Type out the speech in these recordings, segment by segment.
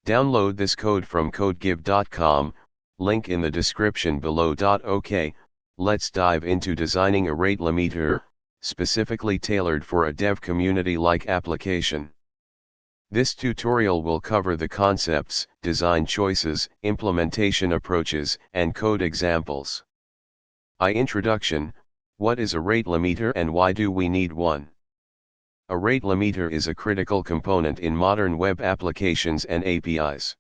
Download this code from codegive.com, link in the description below. OK, let's dive into designing a rate limiter, specifically tailored for a dev community-like application. This tutorial will cover the concepts, design choices, implementation approaches, and code examples. Introduction: what is a rate limiter and why do we need one? A rate limiter is a critical component in modern web applications and APIs.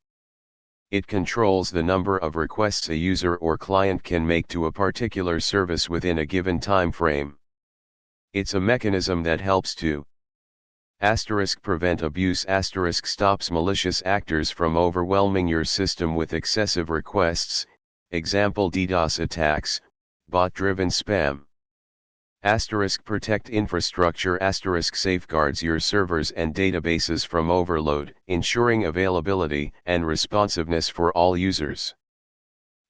It controls the number of requests a user or client can make to a particular service within a given time frame. It's a mechanism that helps to prevent abuse, stops malicious actors from overwhelming your system with excessive requests, example DDoS attacks, bot-driven spam. Protect infrastructure, safeguards your servers and databases from overload, ensuring availability and responsiveness for all users.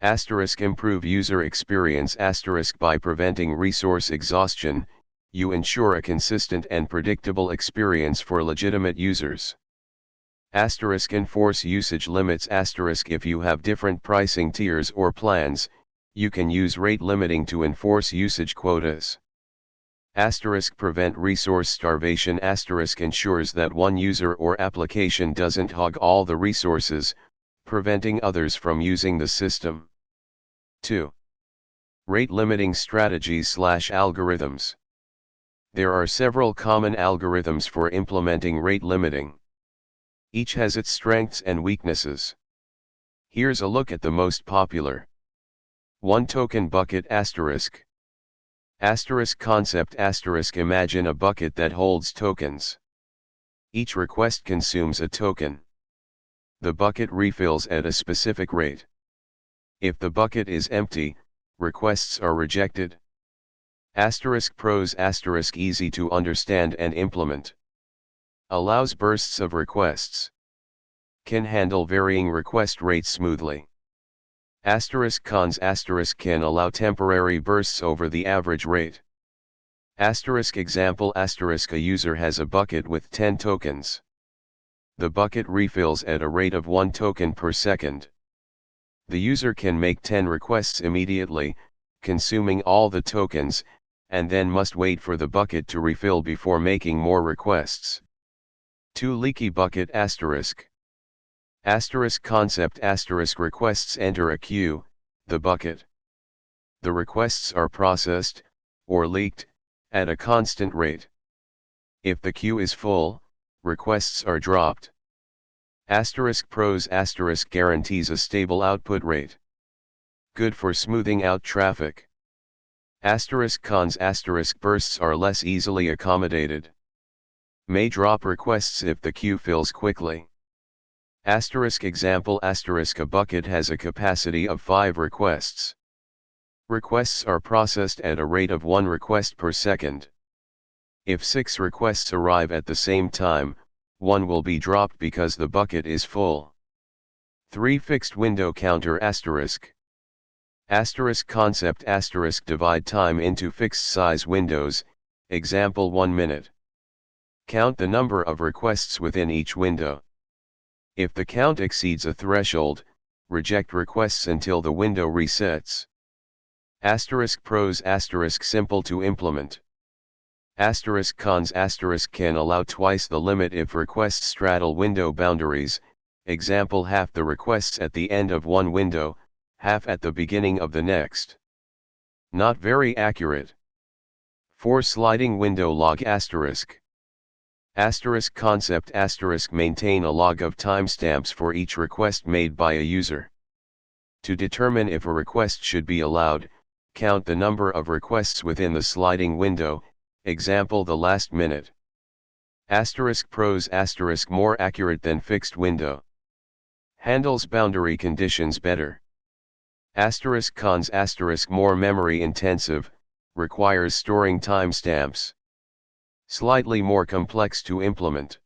Improve user experience, by preventing resource exhaustion, you ensure a consistent and predictable experience for legitimate users. Enforce usage limits, if you have different pricing tiers or plans, you can use rate limiting to enforce usage quotas. Prevent resource starvation, ensures that one user or application doesn't hog all the resources, preventing others from using the system. 2. Rate limiting strategies/algorithms. There are several common algorithms for implementing rate limiting. Each has its strengths and weaknesses. Here's a look at the most popular. 1 token bucket concept imagine a bucket that holds tokens. Each request consumes a token. The bucket refills at a specific rate. If the bucket is empty, requests are rejected. Pros easy to understand and implement. Allows bursts of requests. Can handle varying request rates smoothly. Cons can allow temporary bursts over the average rate. Example a user has a bucket with 10 tokens. The bucket refills at a rate of 1 token per second. The user can make 10 requests immediately, consuming all the tokens, and then must wait for the bucket to refill before making more requests. 2 leaky bucket concept requests enter a queue, the bucket. The requests are processed, or leaked, at a constant rate. If the queue is full, requests are dropped. Pros guarantees a stable output rate. Good for smoothing out traffic. Cons bursts are less easily accommodated. May drop requests if the queue fills quickly. Example a bucket has a capacity of 5 requests. Requests are processed at a rate of 1 request per second. If 6 requests arrive at the same time, 1 will be dropped because the bucket is full. 3 fixed window counter concept divide time into fixed size windows, example 1 minute. Count the number of requests within each window. If the count exceeds a threshold, reject requests until the window resets. Pros simple to implement. Cons can allow twice the limit if requests straddle window boundaries, example half the requests at the end of one window, half at the beginning of the next. Not very accurate. 4 sliding window log concept maintain a log of timestamps for each request made by a user. To determine if a request should be allowed, count the number of requests within the sliding window, example the last minute. Pros more accurate than fixed window. Handles boundary conditions better. Cons more memory intensive, requires storing timestamps. Slightly more complex to implement.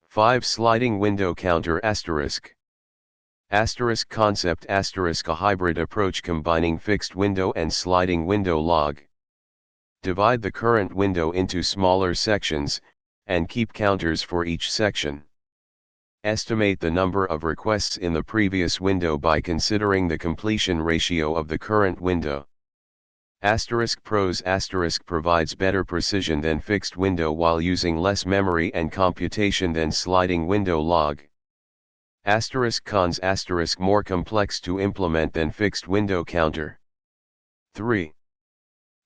5 sliding window counter concept a hybrid approach combining fixed window and sliding window log. Divide the current window into smaller sections, and keep counters for each section. Estimate the number of requests in the previous window by considering the completion ratio of the current window. Pros provides better precision than fixed window while using less memory and computation than sliding window log. Cons more complex to implement than fixed window counter. 3.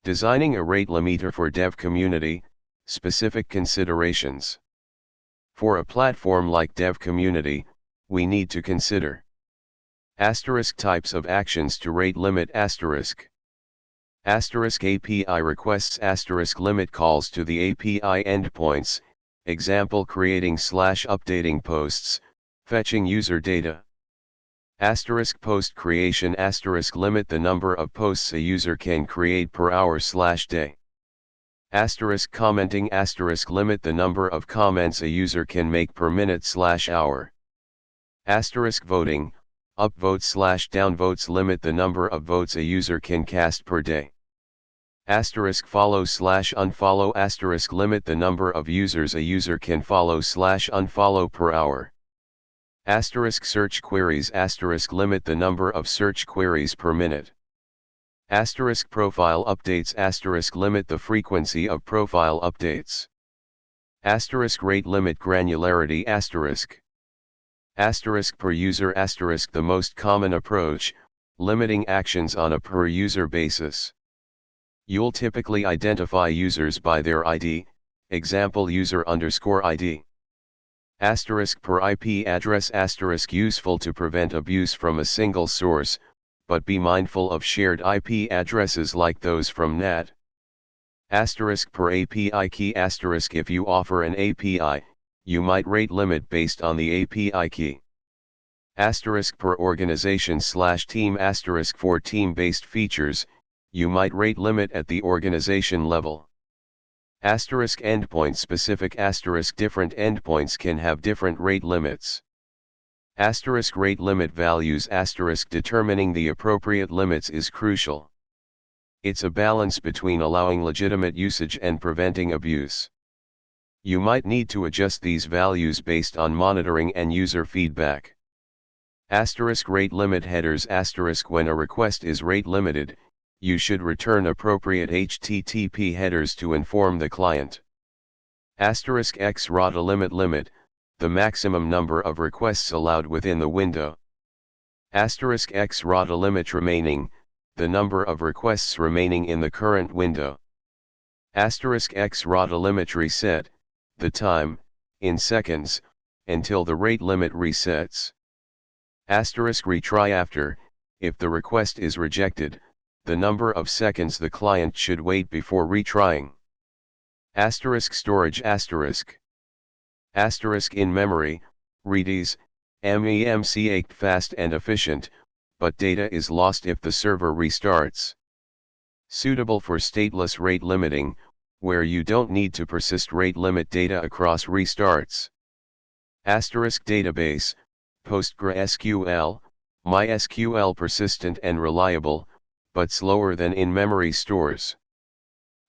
Designing a rate limiter for dev community, specific considerations. For a platform like dev community, we need to consider types of actions to rate limit API requests limit calls to the API endpoints, example creating / updating posts, fetching user data. Post creation limit the number of posts a user can create per hour / day. Commenting limit the number of comments a user can make per minute / hour. Voting, upvotes / downvotes limit the number of votes a user can cast per day. Follow / unfollow limit the number of users a user can follow / unfollow per hour. Search queries limit the number of search queries per minute. Profile updates limit the frequency of profile updates. Rate limit granularity per user the most common approach, limiting actions on a per user basis. You'll typically identify users by their ID, example user_ID. Per IP address useful to prevent abuse from a single source, but be mindful of shared IP addresses like those from NAT. Per API key if you offer an API, you might rate limit based on the API key. Per organization / team for team-based features, you might rate limit at the organization level. Endpoint specific different endpoints can have different rate limits. Rate limit values determining the appropriate limits is crucial. It's a balance between allowing legitimate usage and preventing abuse. You might need to adjust these values based on monitoring and user feedback. Rate limit headers when a request is rate limited, you should return appropriate HTTP headers to inform the client. X ROTA limit, the maximum number of requests allowed within the window. X ROTA limit remaining, the number of requests remaining in the current window. X ROTA limit reset, the time, in seconds, until the rate limit resets. Retry after, if the request is rejected, the number of seconds the client should wait before retrying. Storage in memory, readies, MEMC fast and efficient, but data is lost if the server restarts. Suitable for stateless rate limiting, where you don't need to persist rate limit data across restarts. Database, PostgreSQL, MySQL persistent and reliable, but slower than in-memory stores.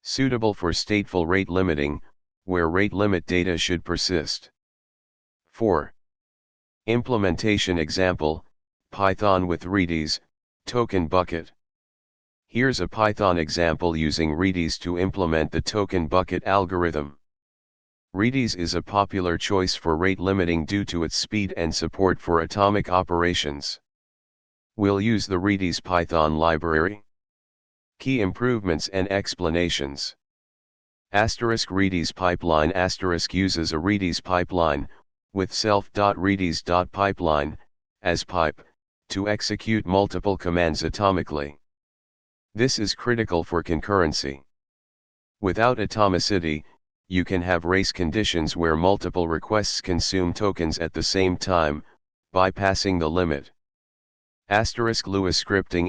Suitable for stateful rate limiting, where rate limit data should persist. 4. Implementation example, Python with Redis, token bucket. Here's a Python example using Redis to implement the token bucket algorithm. Redis is a popular choice for rate limiting due to its speed and support for atomic operations. We'll use the Redis Python library. Key improvements and explanations. Redis pipeline uses a Redis pipeline, with self.redis.pipeline, as pipe, to execute multiple commands atomically. This is critical for concurrency. Without atomicity, you can have race conditions where multiple requests consume tokens at the same time, bypassing the limit. Lua scripting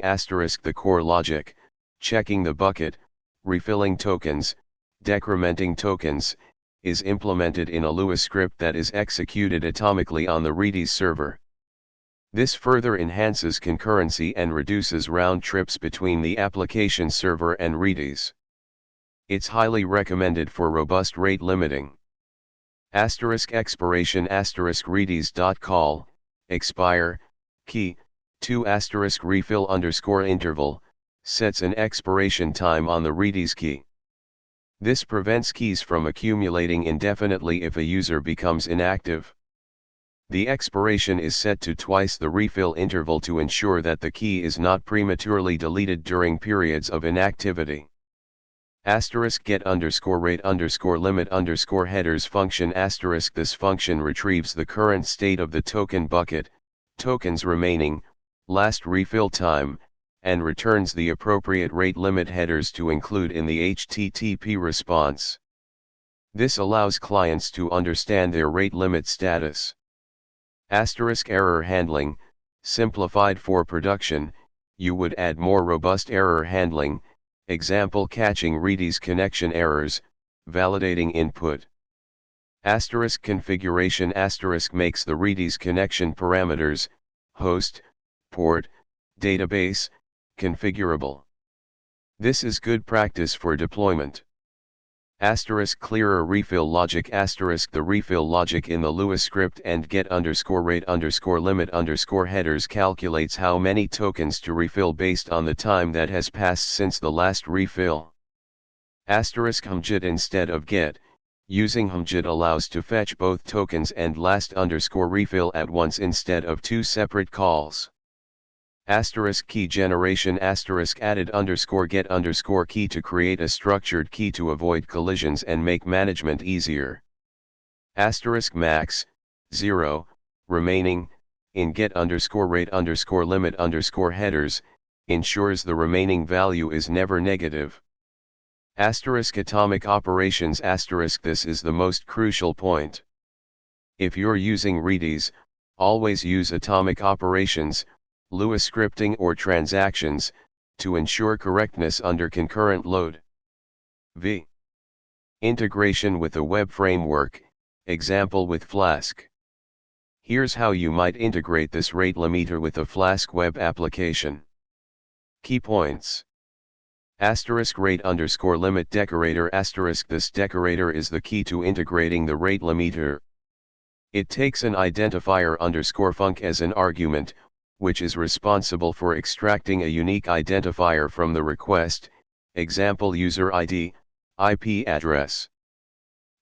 the core logic, checking the bucket, refilling tokens, decrementing tokens, is implemented in a Lua script that is executed atomically on the Redis server. This further enhances concurrency and reduces round trips between the application server and Redis. It's highly recommended for robust rate limiting. Expiration readies.call, expire, key, 2 refill _interval, sets an expiration time on the readies key. This prevents keys from accumulating indefinitely if a user becomes inactive. The expiration is set to twice the refill interval to ensure that the key is not prematurely deleted during periods of inactivity. *get_rate_limit_headers function *. This function retrieves the current state of the token bucket, tokens remaining, last refill time, and returns the appropriate rate limit headers to include in the HTTP response. This allows clients to understand their rate limit status. Error handling, simplified for production, you would add more robust error handling, example catching readies connection errors, validating input. Configuration makes the readies connection parameters, host, port, database, configurable. This is good practice for deployment. Clearer refill logic the refill logic in the Lua script and get_rate_limit_headers calculates how many tokens to refill based on the time that has passed since the last refill. *humget instead of get, using humget allows to fetch both tokens and last_refill at once instead of two separate calls. Key generation added _get_key to create a structured key to avoid collisions and make management easier. Max, 0, remaining, in get_rate_limit_headers, ensures the remaining value is never negative. Atomic operations this is the most crucial point. If you're using readies, always use atomic operations, Lua scripting or transactions, to ensure correctness under concurrent load. V. Integration with a web framework, example with Flask. Here's how you might integrate this rate limiter with a Flask web application. Key points. *rate_limit decorator This decorator is the key to integrating the rate limiter. It takes an identifier _func as an argument, which is responsible for extracting a unique identifier from the request, example user ID, IP address.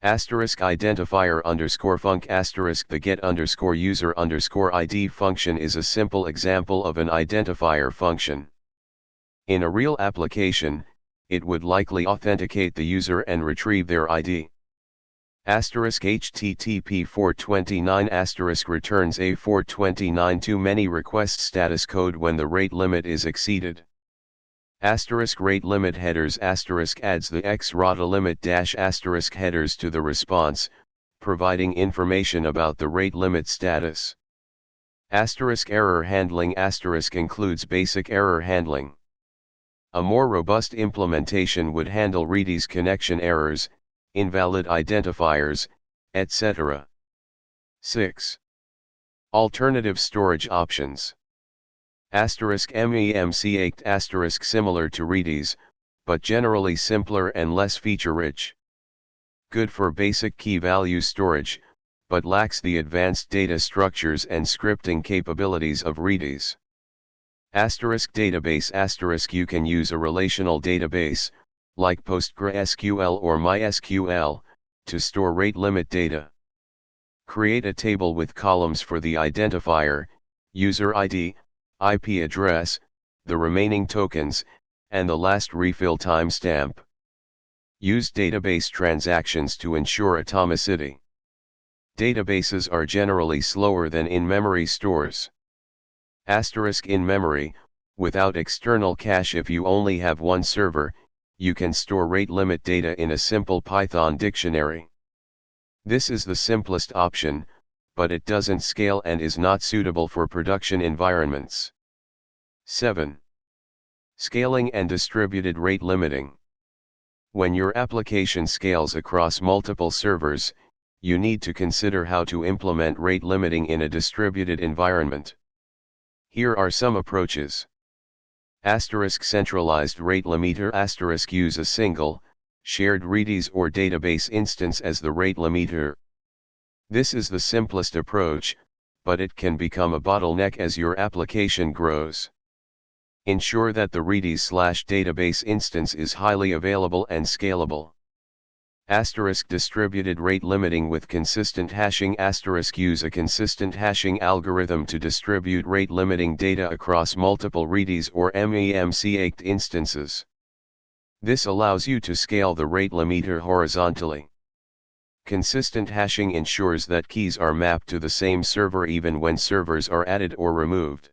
*identifier _func The get_user_ID function is a simple example of an identifier function. In a real application, it would likely authenticate the user and retrieve their ID. HTTP 429 returns a 429 too many request status code when the rate limit is exceeded. Rate limit headers adds the xrata limit -- headers to the response, providing information about the rate limit status. Error handling includes basic error handling. A more robust implementation would handle readies connection errors, invalid identifiers, etc. 6. Alternative storage options. *MEMC8 similar to readies, but generally simpler and less feature-rich. Good for basic key value storage, but lacks the advanced data structures and scripting capabilities of readies. Database You can use a relational database, like PostgreSQL or MySQL, to store rate limit data. Create a table with columns for the identifier, user ID, IP address, the remaining tokens, and the last refill timestamp. Use database transactions to ensure atomicity. Databases are generally slower than in-memory stores. In-memory, without external cache. If you only have one server, you can store rate limit data in a simple Python dictionary. This is the simplest option, but it doesn't scale and is not suitable for production environments. 7. Scaling and distributed rate limiting. When your application scales across multiple servers, you need to consider how to implement rate limiting in a distributed environment. Here are some approaches. Centralized rate limiter use a single, shared readies or database instance as the rate limiter. This is the simplest approach, but it can become a bottleneck as your application grows. Ensure that the Redis/database instance is highly available and scalable. * Distributed rate limiting with consistent hashing. * Use a consistent hashing algorithm to distribute rate limiting data across multiple Redis or MEMC8 instances. This allows you to scale the rate limiter horizontally. Consistent hashing ensures that keys are mapped to the same server even when servers are added or removed.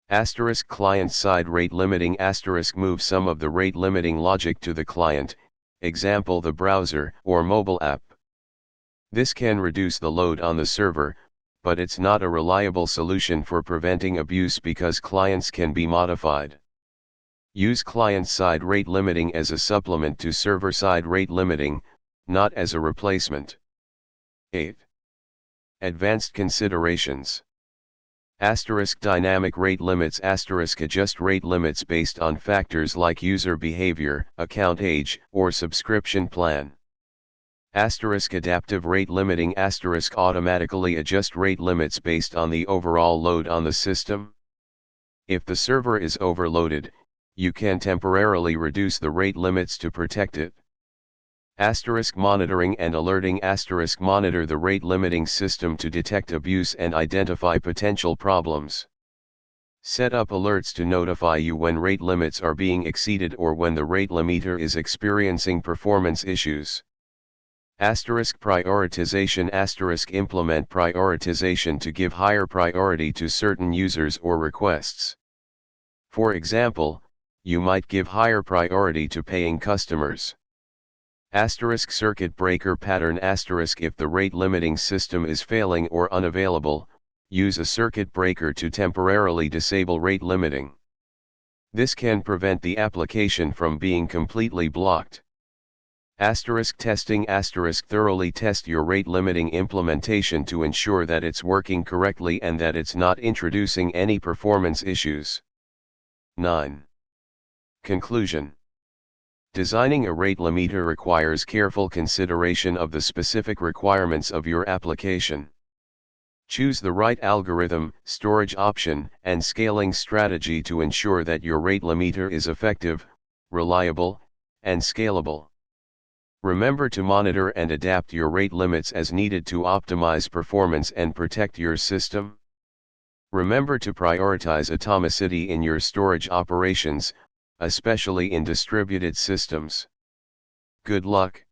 * Client-side rate limiting. * Move some of the rate limiting logic to the client, example the browser or mobile app. This can reduce the load on the server, but it's not a reliable solution for preventing abuse because clients can be modified. Use client-side rate limiting as a supplement to server-side rate limiting, not as a replacement. 8. Advanced considerations. * Dynamic rate limits. * Adjust rate limits based on factors like user behavior, account age, or subscription plan. * Adaptive rate limiting. * Automatically adjust rate limits based on the overall load on the system. If the server is overloaded, you can temporarily reduce the rate limits to protect it. * Monitoring and alerting. * Monitor the rate limiting system to detect abuse and identify potential problems. Set up alerts to notify you when rate limits are being exceeded or when the rate limiter is experiencing performance issues. Prioritization. Implement prioritization to give higher priority to certain users or requests. For example, you might give higher priority to paying customers. Circuit breaker pattern. If the rate limiting system is failing or unavailable, use a circuit breaker to temporarily disable rate limiting. This can prevent the application from being completely blocked. Testing. Thoroughly test your rate limiting implementation to ensure that it's working correctly and that it's not introducing any performance issues. 9. Conclusion. Designing a rate limiter requires careful consideration of the specific requirements of your application. Choose the right algorithm, storage option, and scaling strategy to ensure that your rate limiter is effective, reliable, and scalable. Remember to monitor and adapt your rate limits as needed to optimize performance and protect your system. Remember to prioritize atomicity in your storage operations, especially in distributed systems. Good luck.